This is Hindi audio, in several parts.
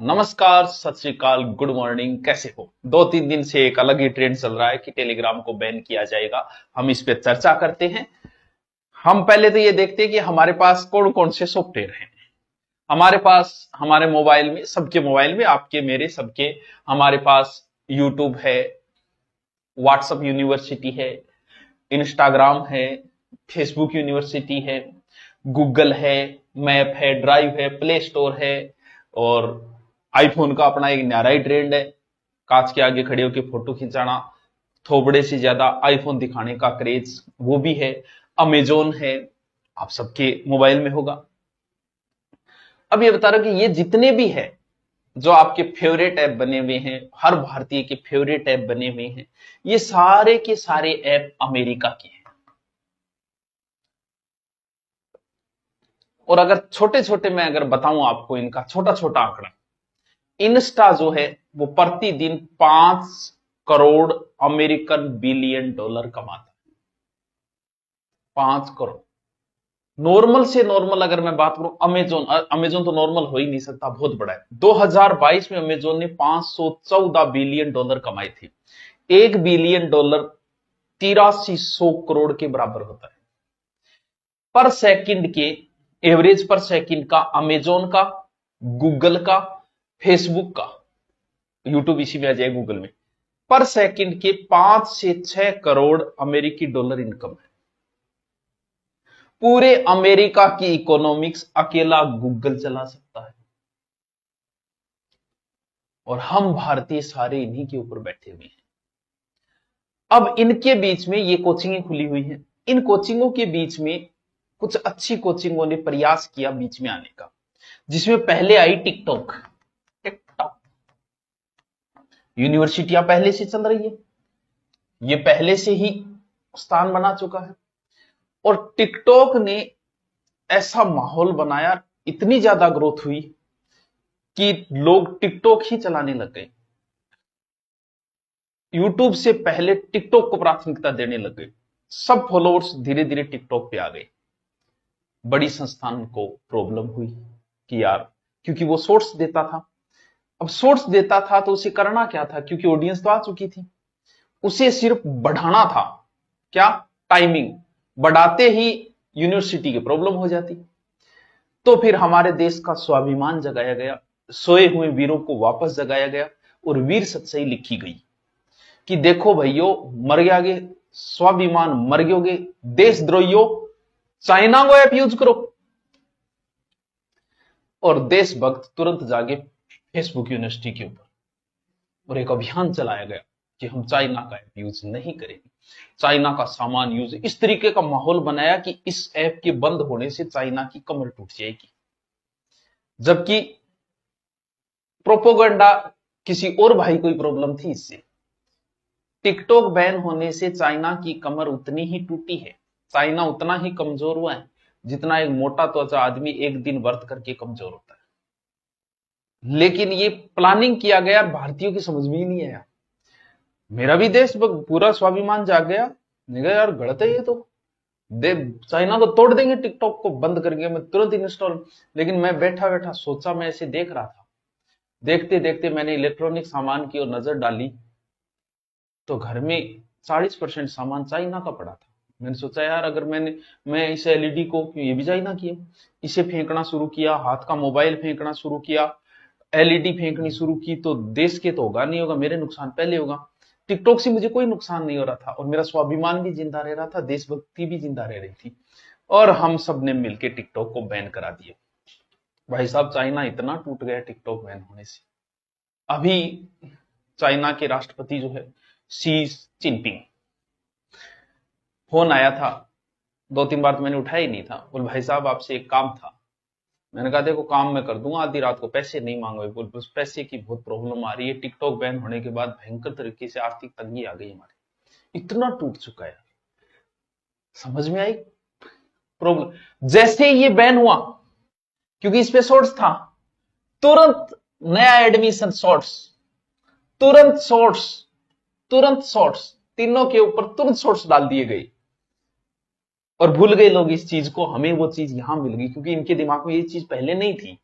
नमस्कार, सत श्री अकाल, गुड मॉर्निंग। कैसे हो? 2-3 दिन से एक अलग ही ट्रेंड चल रहा है कि टेलीग्राम को बैन किया जाएगा। हम इस पे चर्चा करते हैं। हम पहले तो ये देखते हैं कि हमारे पास कौन कौन से सॉफ्टवेयर हैं। हमारे पास हमारे मोबाइल में, सबके मोबाइल में, आपके मेरे सबके, हमारे पास यूट्यूब है, व्हाट्सएप यूनिवर्सिटी है, इंस्टाग्राम है, फेसबुक यूनिवर्सिटी है, गूगल है, मैप है, ड्राइव है, प्ले स्टोर है। और आईफोन का अपना एक न्यारा ही ट्रेंड है, कांच के आगे खड़े होकर फोटो खिंचाना, थोबड़े से ज्यादा आईफोन दिखाने का क्रेज, वो भी है। अमेजोन है, आप सबके मोबाइल में होगा। अब ये बता रहा हूं कि ये जितने भी है जो आपके फेवरेट ऐप बने हुए हैं, हर भारतीय के फेवरेट ऐप बने हुए हैं, ये सारे के सारे ऐप अमेरिका के हैं। और अगर छोटे छोटे मैं अगर बताऊं आपको इनका छोटा छोटा आंकड़ा, इंस्टा जो है वो प्रतिदिन 5 करोड़ अमेरिकन बिलियन डॉलर कमाता है। 5 करोड़। नॉर्मल से नॉर्मल अगर मैं बात करूं, अमेजोन अमेजोन तो नॉर्मल हो ही नहीं सकता, बहुत बड़ा है। 2022 में अमेजोन ने 514 बिलियन डॉलर कमाए थे। 1 बिलियन डॉलर 8300 करोड़ के बराबर होता है। पर सेकंड के एवरेज पर सेकंड का अमेजोन का, गूगल का, फेसबुक का, यूट्यूब इसी में आ जाए गूगल में, पर सेकंड के 5 से 6 करोड़ अमेरिकी डॉलर इनकम है। पूरे अमेरिका की इकोनॉमिक्स अकेला गूगल चला सकता है। और हम भारतीय सारे इन्हीं के ऊपर बैठे हुए हैं। अब इनके बीच में ये कोचिंगें खुली हुई हैं। इन कोचिंगों के बीच में कुछ अच्छी कोचिंगों ने प्रयास किया बीच में आने का, जिसमें पहले आई टिकटॉक। टिकटॉक यूनिवर्सिटियां पहले से चल रही है, ये पहले से ही स्थान बना चुका है। और टिकटॉक ने ऐसा माहौल बनाया, इतनी ज्यादा ग्रोथ हुई कि लोग टिकटॉक ही चलाने लग गए। यूट्यूब से पहले टिकटॉक को प्राथमिकता देने लग गए। सब फॉलोअर्स धीरे धीरे टिकटॉक पे आ गए। बड़ी संस्थान को प्रॉब्लम हुई कि यार, क्योंकि वो शॉर्ट्स देता था। अब शॉर्ट्स देता था तो उसे करना क्या था, क्योंकि ऑडियंस तो आ चुकी थी, उसे सिर्फ बढ़ाना था। क्या? टाइमिंग बढ़ाते ही यूनिवर्सिटी की प्रॉब्लम हो जाती। तो फिर हमारे देश का स्वाभिमान जगाया गया, सोए हुए वीरों को वापस जगाया गया और वीर सच्चाई लिखी गई कि देखो भाइयों, मर गया, स्वाभिमान मर गयोगे, देशद्रोहियों, चाइना को ऐप यूज करो। और देशभक्त तुरंत जागे फेसबुक यूनिवर्सिटी के ऊपर और एक अभियान चलाया गया कि हम चाइना का ऐप यूज नहीं करेंगे, चाइना का सामान यूज। इस तरीके का माहौल बनाया कि इस ऐप के बंद होने से चाइना की कमर टूट जाएगी। जबकि प्रोपोगंडा किसी और भाई को प्रॉब्लम थी इससे। टिकटॉक बैन होने से चाइना की कमर उतनी ही टूटी है, चाइना उतना ही कमजोर हुआ है जितना एक मोटा त्वचा आदमी एक दिन व्रत करके कमजोर होता है। लेकिन ये प्लानिंग किया गया, भारतीयों की समझ में ही नहीं आया। मेरा भी देश पूरा स्वाभिमान जाग गया, नहीं यार गलत है ये तो, दे चाइना को तोड़ देंगे, टिकटॉक को बंद करके मैं तुरंत इंस्टॉल। लेकिन मैं बैठा बैठा सोचा, मैं ऐसे देख रहा था, देखते देखते मैंने इलेक्ट्रॉनिक सामान की ओर नजर डाली तो घर में 40% सामान चाइना का पड़ा था। मैंने सोचा यार, अगर मैं इस एलईडी को, ये भी चाइना की है, इसे फेंकना शुरू किया, हाथ का मोबाइल फेंकना शुरू किया, एलईडी फेंकनी शुरू की, तो देश के तो होगा नहीं होगा, मेरे नुकसान पहले होगा। टिकटॉक से मुझे कोई नुकसान नहीं हो रहा था और मेरा स्वाभिमान भी जिंदा रह रहा था, देशभक्ति भी जिंदा रह रही थी। और हम सब ने मिलकर टिकटॉक को बैन करा दिया। भाई साहब, चाइना इतना टूट गया टिकटॉक बैन होने से। अभी चाइना के राष्ट्रपति जो है शी जिनपिंग, फोन आया था 2-3 बार, तो मैंने उठाया ही नहीं था। बोल भाई साहब आपसे एक काम था। मैंने कहा देखो, काम मैं कर दूंगा, आधी रात को पैसे नहीं मांगो। बोल बस पैसे की बहुत प्रॉब्लम आ रही है, टिकटॉक बैन होने के बाद भयंकर तरीके से आर्थिक तंगी आ गई हमारी, इतना टूट चुका है। समझ में आई प्रॉब्लम? जैसे ही ये बैन हुआ, क्योंकि इस पे शॉर्ट्स था, तुरंत नया एडमिशन शॉर्ट्स, तुरंत शॉर्ट्स, तुरंत शॉर्ट्स, तीनों के ऊपर तुरंत शॉर्ट्स डाल दिए गए। और भूल गए लोग इस चीज को, हमें वो चीज यहां मिल गई, क्योंकि इनके दिमाग में ये चीज पहले नहीं थी,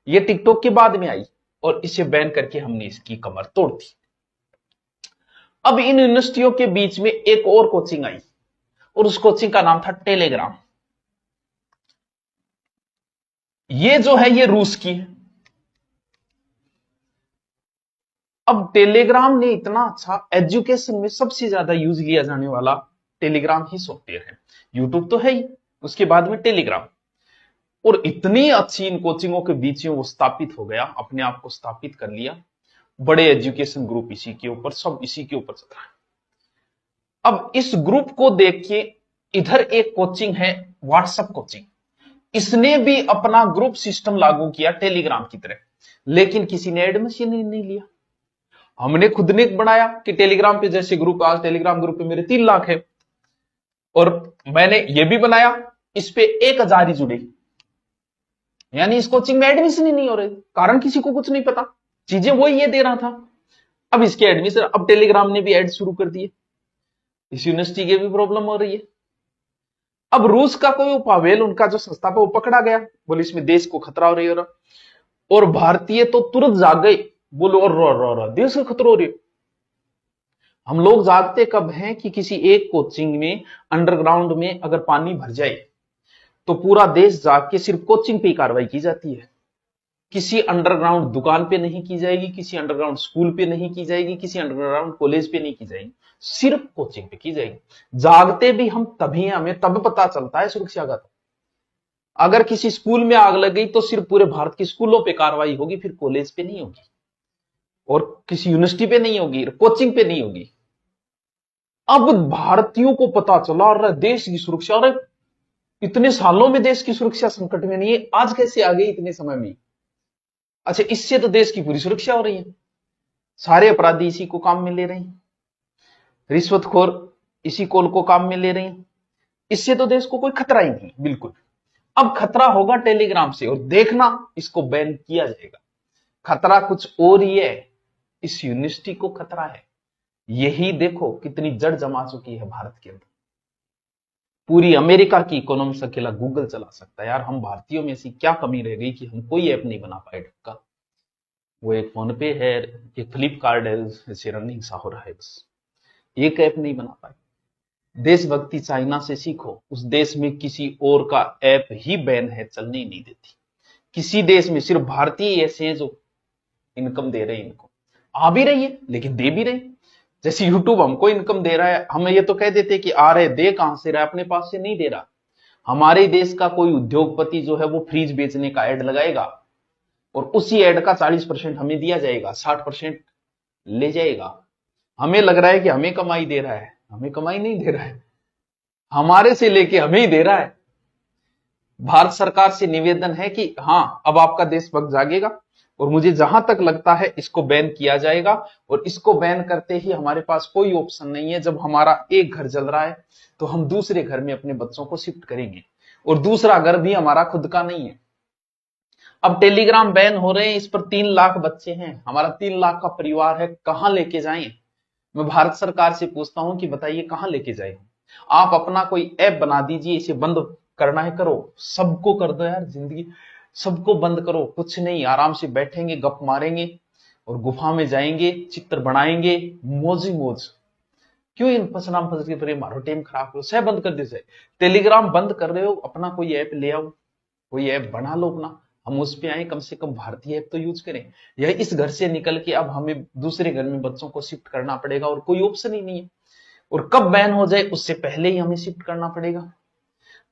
ये टिकटॉक के बाद में आई। और इसे बैन करके हमने इसकी कमर तोड़ दी। अब इन यूनिवर्सिटियों के बीच में एक और कोचिंग आई और उस कोचिंग का नाम था टेलीग्राम। ये जो है ये रूस की है। अब टेलीग्राम ने इतना अच्छा, एजुकेशन में सबसे ज्यादा यूज लिया जाने वाला टेलीग्राम ही सॉफ्टवेयर है। यूट्यूब तो है ही, उसके बाद में टेलीग्राम। और इतनी अच्छी इन कोचिंगों के बीच में वो स्थापित हो गया, अपने आप को स्थापित कर लिया। बड़े एजुकेशन ग्रुप इसी के ऊपर, सब इसी के ऊपर चल रहा है। अब इस ग्रुप को देखिए, इधर एक कोचिंग है व्हाट्सएप कोचिंग, इसने भी अपना ग्रुप सिस्टम लागू किया टेलीग्राम की तरह, लेकिन किसी ने एडमिशन ही नहीं लिया। हमने खुद ने बनाया कि टेलीग्राम पे जैसे ग्रुप, आज टेलीग्राम ग्रुप पे मेरे 3 लाख है, और मैंने ये भी बनाया, इस पे 1000 ही जुड़े, यानी इस कोचिंग में एडमिशन ही नहीं हो रहे, कारण किसी को कुछ नहीं पता, चीजें वही ये दे रहा था। अब इसके एडमिशन, अब टेलीग्राम ने भी एड शुरू कर दिए, इस यूनिवर्सिटी की भी प्रॉब्लम हो रही है। अब रूस का कोई पावेल, उनका जो संस्था था वो पकड़ा गया, बोले इसमें देश को खतरा हो रही है, और भारतीय तो तुरंत जाग गए, बोलो और देश को खतरा हो रही है। हम लोग जागते कब हैं कि किसी एक कोचिंग में अंडरग्राउंड में अगर पानी भर जाए तो पूरा देश जाग के सिर्फ कोचिंग पे ही कार्रवाई की जाती है, किसी अंडरग्राउंड दुकान पे नहीं की जाएगी, किसी अंडरग्राउंड स्कूल पे नहीं की जाएगी, किसी अंडरग्राउंड कॉलेज पे नहीं की जाएगी, सिर्फ कोचिंग पे की जाएगी। जागते भी हम तभी हैं, हमें तब पता चलता है सुरक्षा का। अगर किसी स्कूल में आग लग गई तो सिर्फ पूरे भारत के स्कूलों पे कार्रवाई होगी, फिर कॉलेज पे नहीं होगी, और किसी यूनिवर्सिटी पे नहीं होगी, कोचिंग पे नहीं होगी। अब भारतीयों को पता चला, और देश की सुरक्षा, और इतने सालों में देश की सुरक्षा संकट में नहीं है, आज कैसे आ गई इतने समय में? अच्छा, इससे तो देश की पूरी सुरक्षा हो रही है, सारे अपराधी इसी को काम में ले रहे हैं, रिश्वतखोर इसी कोल को काम में ले रहे हैं, इससे तो देश को कोई खतरा ही नहीं, बिल्कुल। अब खतरा होगा टेलीग्राम से, और देखना इसको बैन किया जाएगा। खतरा कुछ और ही है, इस यूनिवर्सिटी को खतरा है। यही देखो कितनी जड़ जमा चुकी है भारत के अंदर। पूरी अमेरिका की इकोनॉमी से अकेला गूगल चला सकता है। यार, हम भारतीयों में ऐसी क्या कमी रह गई कि हम कोई ऐप नहीं बना पाए ढंग का? वो एक फोन पे है, एक फ्लिपकार्ट है, ऐसे रनिंग सा हो रहा है, बस एक ऐप नहीं बना पाए। देशभक्ति चाइना से सीखो, उस देश में किसी और का ऐप ही बैन है, चलने ही नहीं देती। किसी देश में सिर्फ भारतीय ऐसे हैं जो इनकम दे रहे हैं, इनको आ भी रही है लेकिन दे भी रहे। जैसे यूट्यूब हमको इनकम दे रहा है, हमें ये तो कह देते कि आ रहे, दे कहां से रहा है, अपने पास से नहीं दे रहा। हमारे देश का कोई उद्योगपति जो है वो फ्रिज बेचने का ऐड लगाएगा, और उसी ऐड का 40% हमें दिया जाएगा, 60% ले जाएगा। हमें लग रहा है कि हमें कमाई दे रहा है, हमें कमाई नहीं दे रहा है, हमारे से लेके हमें ही दे रहा है। भारत सरकार से निवेदन है कि हां, अब आपका देशभक्त जागेगा, और मुझे जहां तक लगता है इसको बैन किया जाएगा, और इसको बैन करते ही हमारे पास कोई ऑप्शन नहीं है। जब हमारा एक घर जल रहा है तो हम दूसरे घर में अपने बच्चों को शिफ्ट करेंगे, और दूसरा घर भी हमारा खुद का नहीं है। अब टेलीग्राम बैन हो रहे हैं, इस पर 3 लाख बच्चे हैं, हमारा 3 लाख का परिवार है, कहां लेके जाएं? मैं भारत सरकार से पूछता हूं कि बताइए कहां लेके जाए? आप अपना कोई ऐप बना दीजिए, इसे बंद करना है करो, सबको कर दो यार, जिंदगी सबको बंद करो, कुछ नहीं, आराम से बैठेंगे, गप मारेंगे, और गुफा में जाएंगे, चित्र बनाएंगे, मौज ही मौज। क्यों इन फसनाम फस के पर मारो टाइम खराब करो? सह बंद कर दे। टेलीग्राम बंद कर रहे हो, अपना कोई ऐप ले आओ, कोई ऐप बना लो अपना, हम उस पे आए, कम से कम भारतीय ऐप तो यूज करें। यह इस घर से निकल के अब हमें दूसरे घर में बच्चों को शिफ्ट करना पड़ेगा, और कोई ऑप्शन ही नहीं है, और कब बैन हो जाए उससे पहले ही हमें शिफ्ट करना पड़ेगा।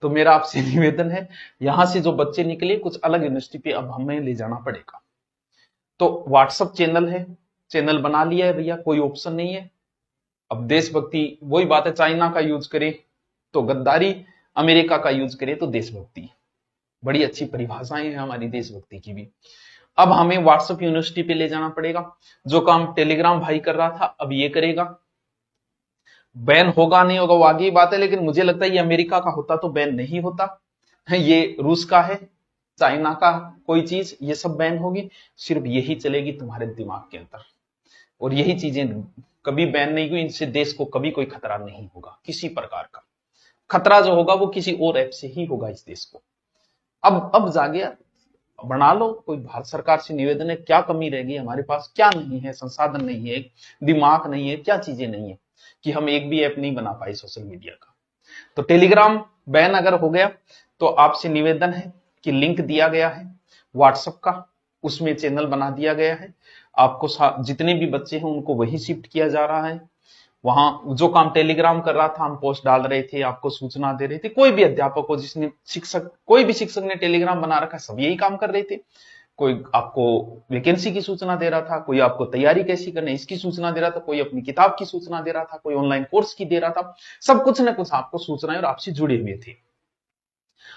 तो मेरा आपसे निवेदन है, यहां से जो बच्चे निकले कुछ अलग यूनिवर्सिटी पे अब हमें ले जाना पड़ेगा। तो व्हाट्सएप चैनल है, चैनल बना लिया है भैया, कोई ऑप्शन नहीं है। अब देशभक्ति, वही बात है, चाइना का यूज करे तो गद्दारी, अमेरिका का यूज करे तो देशभक्ति। बड़ी अच्छी परिभाषाएं हैं हमारी देशभक्ति की भी। अब हमें व्हाट्सएप यूनिवर्सिटी पे ले जाना पड़ेगा। जो काम टेलीग्राम भाई कर रहा था अब ये करेगा। बैन होगा नहीं होगा वो आगे की बात है, लेकिन मुझे लगता है ये अमेरिका का होता तो बैन नहीं होता, ये रूस का है, चाइना का कोई चीज, ये सब बैन होगी। सिर्फ यही चलेगी तुम्हारे दिमाग के अंदर, और यही चीजें कभी बैन नहीं हुई, इनसे देश को कभी कोई खतरा नहीं होगा। किसी प्रकार का खतरा जो होगा वो किसी और ऐप से ही होगा इस देश को। अब जागे यार, बना लो, कोई भारत सरकार से निवेदन है, क्या कमी रहेगी हमारे पास, क्या नहीं है, संसाधन नहीं है, दिमाग नहीं है, क्या चीजें नहीं है कि हम एक भी ऐप नहीं बना पाए सोशल मीडिया का। तो टेलीग्राम बैन अगर हो गया तो आपसे निवेदन है कि लिंक दिया गया है व्हाट्सएप का, उसमें चैनल बना दिया गया है, आपको जितने भी बच्चे हैं उनको वही शिफ्ट किया जा रहा है। वहां जो काम टेलीग्राम कर रहा था, हम पोस्ट डाल रहे थे, आपको सूचना दे रहे थे, कोई भी अध्यापक हो, जिसने शिक्षक, कोई भी शिक्षक ने टेलीग्राम बना रखा है, सब यही काम कर रहे थे। कोई आपको वैकेंसी की सूचना दे रहा था, कोई आपको तैयारी कैसी करनी इसकी सूचना दे रहा था, कोई अपनी किताब की सूचना दे रहा था, कोई ऑनलाइन कोर्स की दे रहा था, सब कुछ न कुछ आपको सूचनाएं और आपसे जुड़े हुए थे।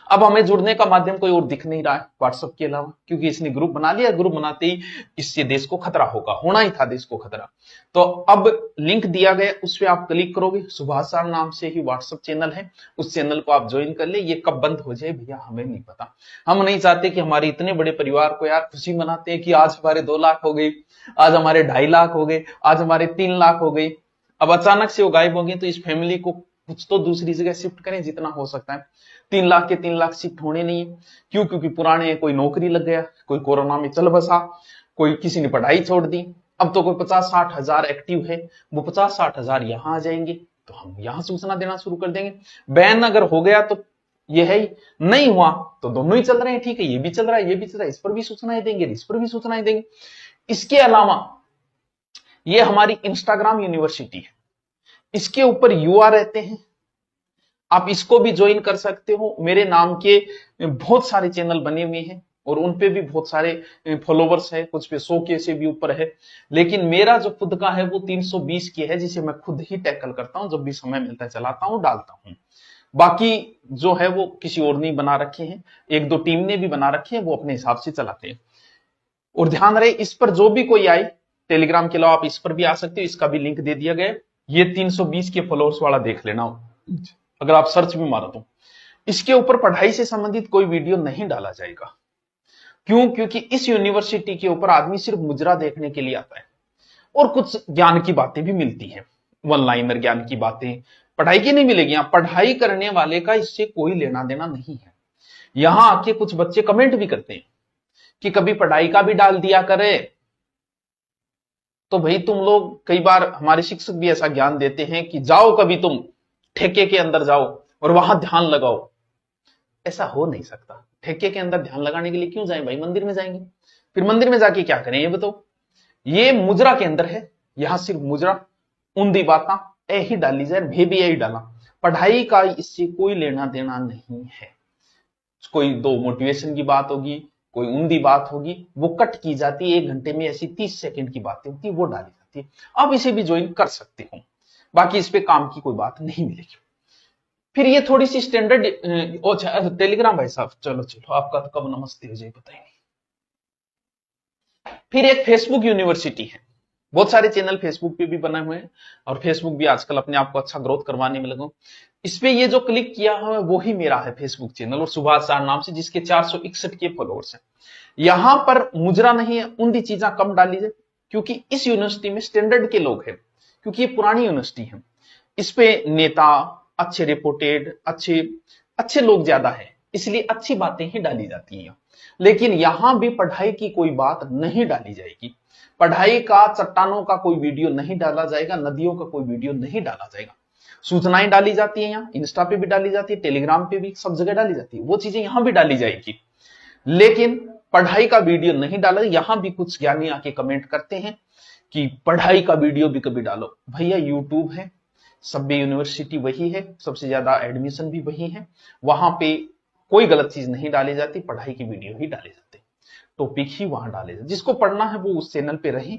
अब हमें जुड़ने का माध्यम कोई और दिख नहीं रहा है व्हाट्सएप के अलावा, क्योंकि इसने ग्रुप बना लिया, ग्रुप बनाते ही इससे देश को खतरा होगा, होना ही था देश को खतरा। तो अब लिंक दिया गया, उस पर आप क्लिक करोगे, सुभाष सर नाम से ही व्हाट्सएप चैनल है, उस चैनल को आप ज्वाइन कर ले। ये कब बंद हो जाए भैया हमें नहीं पता, हम नहीं चाहते कि हमारे इतने बड़े परिवार को यार खुशी मनाते हैं कि आज हमारे 2 लाख हो गए, आज हमारे 2.5 लाख हो गए, आज हमारे 3 लाख हो गए, अब अचानक से वो गायब हो गए, तो इस फैमिली को कुछ तो दूसरी जगह शिफ्ट करें जितना हो सकता है। 3 लाख के 3 लाख शिफ्ट होने नहीं है, क्यों? क्योंकि पुराने कोई नौकरी लग गया, कोई कोरोना में चल बसा, कोई किसी ने पढ़ाई छोड़ दी, अब तो कोई 50-60 हजार एक्टिव है, वो 50-60 हजार यहां आ जाएंगे, तो हम यहां सूचना देना शुरू कर देंगे। बैन अगर हो गया तो ये है ही, नहीं हुआ तो दोनों ही चल रहे हैं, ठीक है, ये भी चल रहा है, ये भी चल रहा है, इस पर भी सूचनाएं देंगे, इस पर भी सूचनाएं देंगे। इसके अलावा ये हमारी इंस्टाग्राम यूनिवर्सिटी है, इसके ऊपर युवा रहते हैं, आप इसको भी ज्वाइन कर सकते हो। मेरे नाम के बहुत सारे चैनल बने हुए हैं और उनपे भी बहुत सारे फॉलोवर्स है, कुछ पे 100 के से भी ऊपर है, लेकिन मेरा जो खुद का है वो 320 के है, जिसे मैं खुद ही टैकल करता हूं, जब भी समय मिलता है चलाता हूं, डालता हूं। बाकी जो है वो किसी और ने बना रखे हैं, 1-2 टीम ने भी बना रखे हैं, वो अपने हिसाब से चलाते हैं। और ध्यान रहे, इस पर जो भी कोई आए टेलीग्राम के अलावा आप इस पर भी आ सकते हो, इसका भी लिंक दे दिया गया है। ये 320 के फॉलोअर्स वाला देख लेना, अगर आप सर्च में मारो तो इसके ऊपर पढ़ाई से संबंधित कोई वीडियो नहीं डाला जाएगा। क्यों? क्योंकि इस यूनिवर्सिटी के ऊपर आदमी सिर्फ मुजरा देखने के लिए आता है और कुछ ज्ञान की बातें भी मिलती हैं, वन लाइनर ज्ञान की बातें पढ़ाई की नहीं मिलेगी। यहां पढ़ाई करने वाले का इससे कोई लेना देना नहीं है। यहां आके कुछ बच्चे कमेंट भी करते हैं कि कभी पढ़ाई का भी डाल दिया करे, तो भाई तुम लोग, कई बार हमारे शिक्षक भी ऐसा ज्ञान देते हैं कि जाओ कभी तुम ठेके के अंदर जाओ और वहां ध्यान लगाओ। ऐसा हो नहीं सकता, ठेके के अंदर ध्यान लगाने के लिए क्यों जाएं भाई, मंदिर में जाएंगे, फिर मंदिर में जाके क्या करें ये बताओ। ये मुजरा के अंदर है, यहां सिर्फ मुजरा उन्दी बाता ए ही डाली जाए, भे भी यही डाला, पढ़ाई का इससे कोई लेना देना नहीं है। कोई 2 मोटिवेशन की बात होगी, कोई उन्दी बात होगी, वो कट की जाती है, 1 घंटे में ऐसी 30 सेकंड की बातें होती है, वो डाली जाती है। आप इसे भी ज्वाइन कर सकते हो, बाकी इस पे काम की कोई बात नहीं मिलेगी। फिर ये थोड़ी सी स्टैंडर्ड टेलीग्राम भाई साहब, चलो चलो आपका तो कब नमस्ते हो जाए पता ही नहीं। फिर एक फेसबुक यूनिवर्सिटी है, बहुत सारे चैनल फेसबुक पे भी बने हुए हैं और फेसबुक भी आजकल अपने आप को अच्छा ग्रोथ करवाने में लगा। इस पे ये जो क्लिक किया है वो ही मेरा है फेसबुक चैनल, और सुभाष सर नाम से, जिसके 461 के फॉलोअर्स हैं। यहां पर मुजरा नहीं है, उन्दी चीजें कम डाली जाए, क्योंकि इस यूनिवर्सिटी में स्टैंडर्ड के लोग हैं, क्योंकि ये पुरानी यूनिवर्सिटी है, इस पे नेता अच्छे रिपोर्टेड अच्छे अच्छे लोग ज्यादा है, इसलिए अच्छी बातें ही डाली जाती हैं। लेकिन यहां भी पढ़ाई की कोई बात नहीं डाली जाएगी, पढ़ाई का, चट्टानों का कोई वीडियो नहीं डाला जाएगा, नदियों का कोई वीडियो नहीं डाला जाएगा। सूचनाएं डाली जाती है, यहाँ इंस्टा पे भी डाली जाती है, टेलीग्राम पे भी, सब जगह डाली जाती है, वो चीजें यहां भी डाली जाएगी, लेकिन पढ़ाई का वीडियो नहीं डाला। यहां भी कुछ ज्ञानी आके कमेंट करते हैं कि पढ़ाई का वीडियो भी कभी डालो। भैया यूट्यूब है, सभ्य यूनिवर्सिटी वही है, सबसे ज्यादा एडमिशन भी वही है, वहां पे कोई गलत चीज नहीं डाली जाती, पढ़ाई की वीडियो ही डाले जाते, टॉपिक ही वहां डाले जाते। जिसको पढ़ना है वो उस चैनल पे रहे,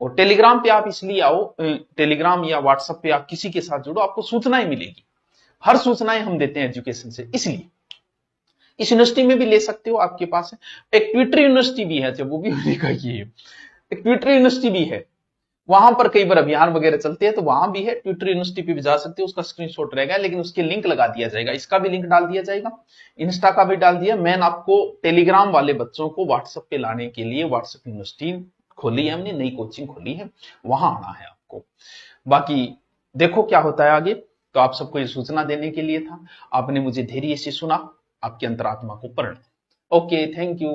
और टेलीग्राम पे आप इसलिए आओ, टेलीग्राम या व्हाट्सएप पे आप किसी के साथ जुड़ो, आपको सूचनाएं मिलेगी, हर सूचनाएं हम देते हैं एजुकेशन से। इसलिए इस यूनिवर्सिटी में भी ले सकते हो, आपके पास है। एक ट्विटर यूनिवर्सिटी भी है, जब वो भी होने का ही है, एक ट्विटर यूनिवर्सिटी भी है, वहां पर कई बार अभियान वगैरह चलते हैं, तो वहां भी है, ट्विटर यूनिवर्सिटी पे भी जा सकते हो, उसका स्क्रीनशॉट रहेगा, लेकिन उसके लिंक लगा दिया जाएगा, इसका भी लिंक डाल दिया जाएगा, इंस्टा का भी डाल दिया। मैंने आपको टेलीग्राम वाले बच्चों को व्हाट्सएप पे लाने के लिए व्हाट्सएप यूनिवर्सिटी खोली है, हमने नई कोचिंग खोली है, वहां आना है आपको। बाकी देखो क्या होता है आगे। तो आप सबको ये सूचना देने के लिए था, आपने मुझे धैर्य से सुना, आपकी अंतरात्मा को प्रणाम। Okay, thank you.